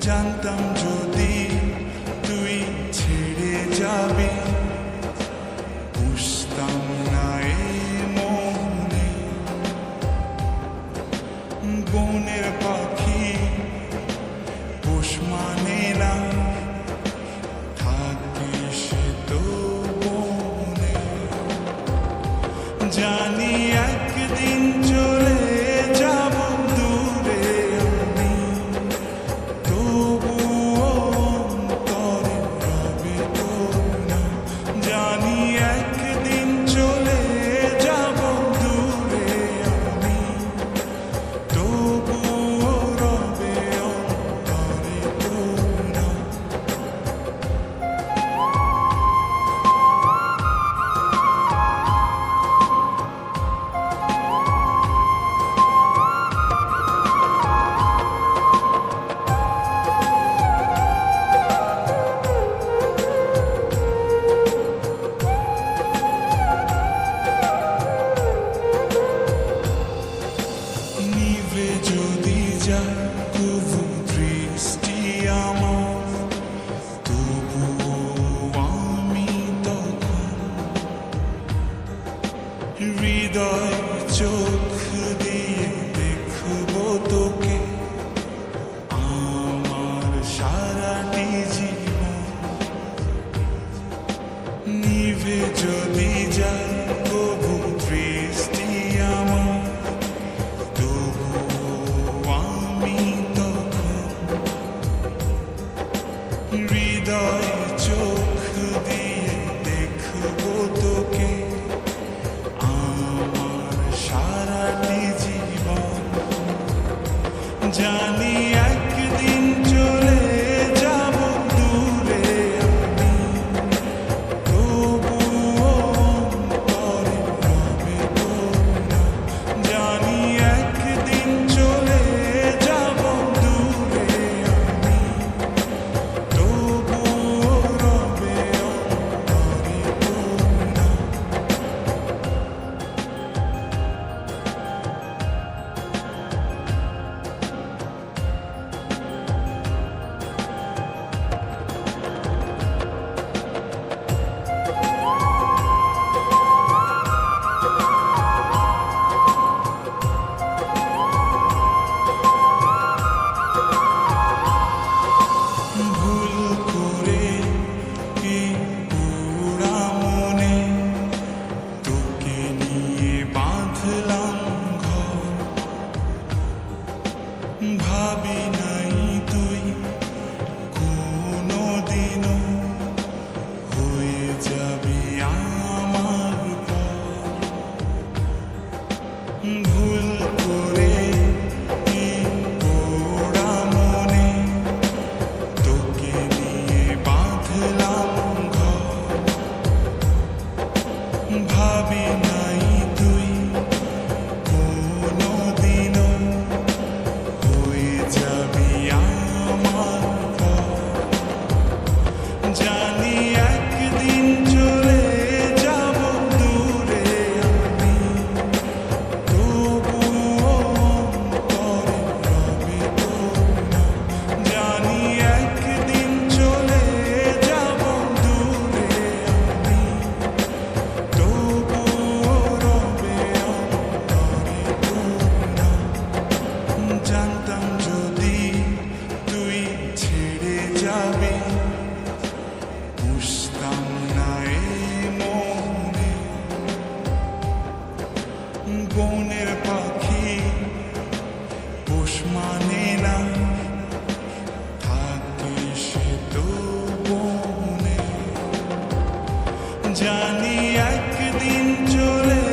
জানতাম যদি তুই ছেড়ে যাবি, বুঝতাম না এ মনে। বনের পাখি পোষ মানে না, থাকে সে তো বনে। জানি একদিন চলে যাব দূরে আমি, তবুও অন্তরে রবে তোর নাম। জানি একদিন চলে যাব দূরে আমি, তবুও রবে অন্তরে তোর নাম। নিভে যদি যায় তবু দৃষ্টি আমার, তবুও আমি তখন হৃদয় চোখ দিয়ে দেখব তোকে আমার সারাটি জীবন। নিভে যদি যায় তবু দৃষ্টি আমার, হৃদয় চোখ দিয়ে দেখব তোকে আমার সারাটি জীবন। জানি একদিন চলে যাব দূরে আমি, তবুও অন্তরে রবে তোর নাম। জানি একদিন চলে যাব দূরে আমি, তবুও রবে অন্তরে তোর নাম। ভুল করে এই পোড়া মনে তোকে নিয়ে বাঁধলাম ঘর। ভাবি নাই তুই কোনোদিনও হয়ে যাবি আমার পর। ভুল করে এই পোড়া মনে তোকে নিয়ে বাঁধলাম ঘর। ভাবি নাই তুই কোনোদিনও হয়ে যাবি আমার পর। জানি একদিন চলে যাব দূরে আমি, তবুও অন্তরে রবে তোর নাম। জানি একদিন চলে যাব দূরে আমি, তবুও রবে অন্তরে তোর নাম। জানতাম যদি তুই ছেড়ে যাবি, বুঝতাম না এ মনে। বনের পাখি পোষ মানে না, থাকে সে তো বনে। জানি একদিন চলে